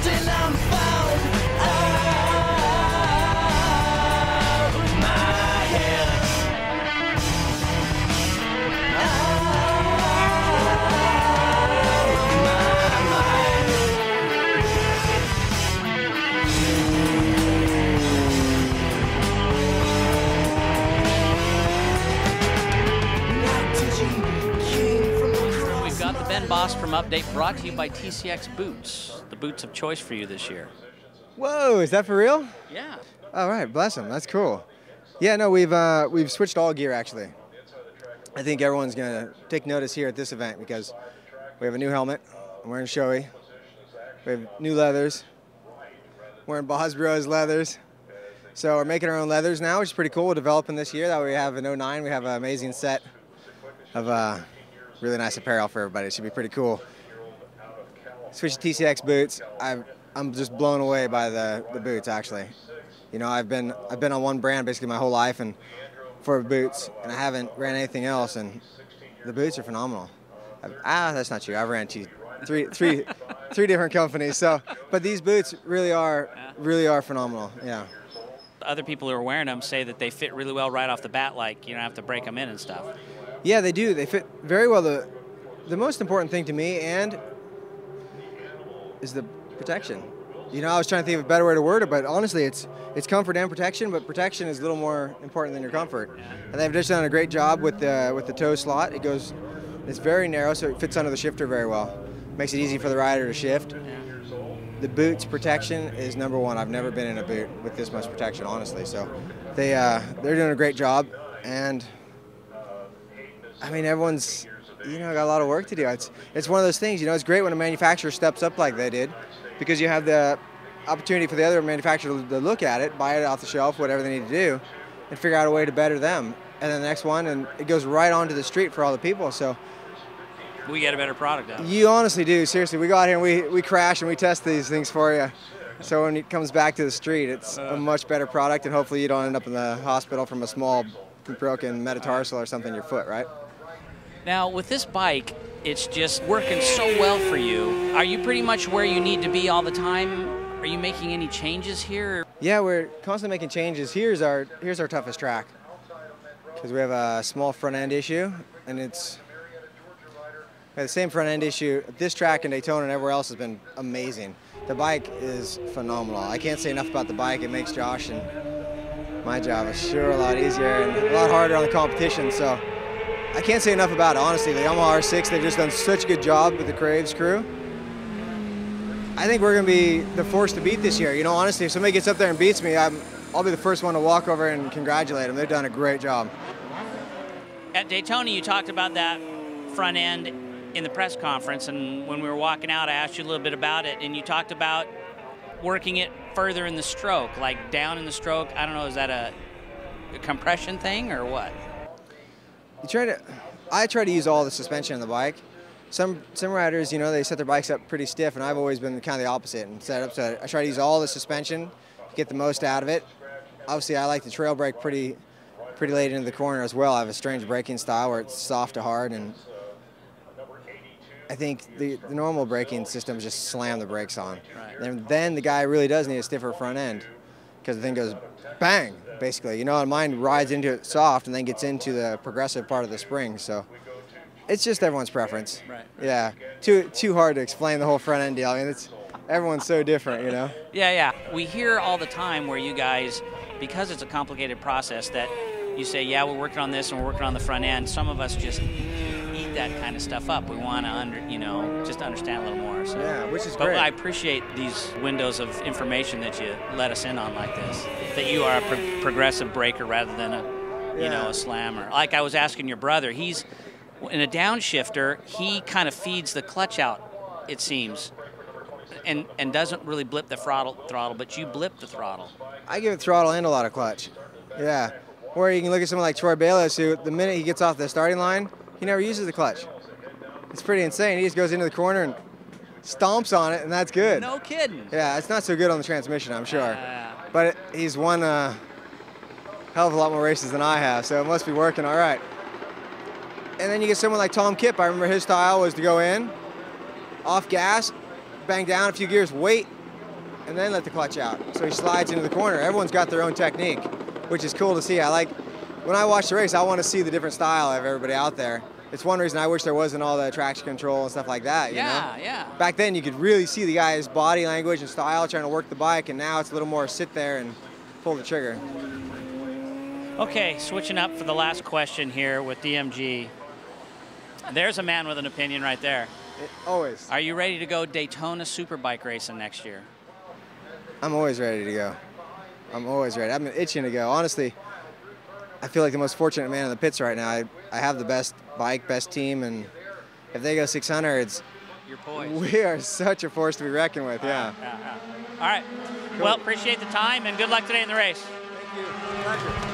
till I'm found out of my head. We've got the Ben Bosrom update brought to you by TCX Boots, the boots of choice for you this year. Whoa, is that for real? Yeah. All right, bless them. That's cool. Yeah, no, we've switched all gear actually. I think everyone's gonna take notice here at this event because we have a new helmet. I'm wearing Shoei. We have new leathers. Wearing Bosbro's leathers. So we're making our own leathers now, which is pretty cool. We're developing this year. That way we have an 09. We have an amazing set of really nice apparel for everybody. It should be pretty cool. Switch to TCX boots. I'm just blown away by the boots actually. You know, I've been on one brand basically my whole life and for boots, and I haven't ran anything else, and the boots are phenomenal. That's not true. I've ran three different companies. So, but these boots really are phenomenal. Yeah. Other people who are wearing them say that they fit really well right off the bat, like you don't have to break them in and stuff. Yeah, they do. They fit very well. The most important thing to me is the protection. You know, I was trying to think of a better way to word it, but honestly, it's comfort and protection, but protection is a little more important than your comfort. Yeah. And they've just done a great job with the toe slot. It's very narrow, so it fits under the shifter very well. Makes it easy for the rider to shift. Yeah. The boot's protection is number one. I've never been in a boot with this much protection, honestly. So they're doing a great job, and I mean, everyone's, you know, got a lot of work to do. It's one of those things, you know, it's great when a manufacturer steps up like they did, because you have the opportunity for the other manufacturer to look at it, buy it off the shelf, whatever they need to do, and figure out a way to better them. And then the next one, and it goes right onto the street for all the people. So We get a better product out of it. you honestly do. Seriously, we go out here and we crash and we test these things for you. So when it comes back to the street, it's a much better product, and hopefully you don't end up in the hospital from a small broken metatarsal or something in your foot, right? Now, with this bike, it's just working so well for you. Are you pretty much where you need to be all the time? Are you making any changes here? Yeah, we're constantly making changes. Here's our toughest track, because we have a small front end issue, and we have the same front end issue. This track in Daytona and everywhere else has been amazing. The bike is phenomenal. I can't say enough about the bike. It makes Josh and my job is sure a lot easier and a lot harder on the competition. So I can't say enough about it, honestly. The Yamaha R6, they've just done such a good job with the Craves crew. I think we're going to be the force to beat this year. You know, honestly, if somebody gets up there and beats me, I'll be the first one to walk over and congratulate them. They've done a great job. At Daytona, you talked about that front end in the press conference, and when we were walking out, I asked you a little bit about it, and you talked about working it further in the stroke, like down in the stroke. I don't know, is that a compression thing or what? I try to use all the suspension on the bike. Some riders, you know, they set their bikes up pretty stiff, and I've always been kind of the opposite and set up so I try to use all the suspension, get the most out of it. Obviously, I like to trail brake pretty late into the corner as well. I have a strange braking style where it's soft to hard, and I think the normal braking systems just slam the brakes on. Right. And then the guy really does need a stiffer front end, because the thing goes bang, basically. You know, and mine rides into it soft and then gets into the progressive part of the spring. So it's just everyone's preference. Right. Yeah. Too hard to explain the whole front end deal. I mean, everyone's so different, you know? Yeah. We hear all the time where you guys, because it's a complicated process, that you say, yeah, we're working on this and we're working on the front end. Some of us just eat that kind of stuff up. We want to, just understand a little more. So. Yeah, which is But great. I appreciate these windows of information that you let us in on like this. That you are a progressive braker rather than a slammer. Like I was asking your brother, he's in a downshifter. He kind of feeds the clutch out, it seems, and doesn't really blip the throttle. But you blip the throttle. I give it throttle and a lot of clutch. Yeah. Or you can look at someone like Troy Bayless, who the minute he gets off the starting line, he never uses the clutch. It's pretty insane. He just goes into the corner and stomps on it, and that's good. No kidding. Yeah, it's not so good on the transmission, I'm sure. But he's won a hell of a lot more races than I have, so it must be working all right. And then you get someone like Tom Kipp. I remember his style was to go in, off gas, bang down a few gears, wait, and then let the clutch out. So he slides into the corner. Everyone's got their own technique, which is cool to see. When I watch the race, I want to see the different style of everybody out there. It's one reason I wish there wasn't all the traction control and stuff like that, you know? Yeah. Back then, you could really see the guy's body language and style trying to work the bike, and now it's a little more sit there and pull the trigger. Okay, switching up for the last question here with DMG. There's a man with an opinion right there. Always. Are you ready to go Daytona Superbike racing next year? I'm always ready to go. I'm always ready. I've been itching to go. Honestly, I feel like the most fortunate man in the pits right now. I have the best bike, best team, and if they go 600, You're poised. we are such a force to be reckoned with, yeah. All right. Cool. Well, appreciate the time, and good luck today in the race. Thank you. Pleasure.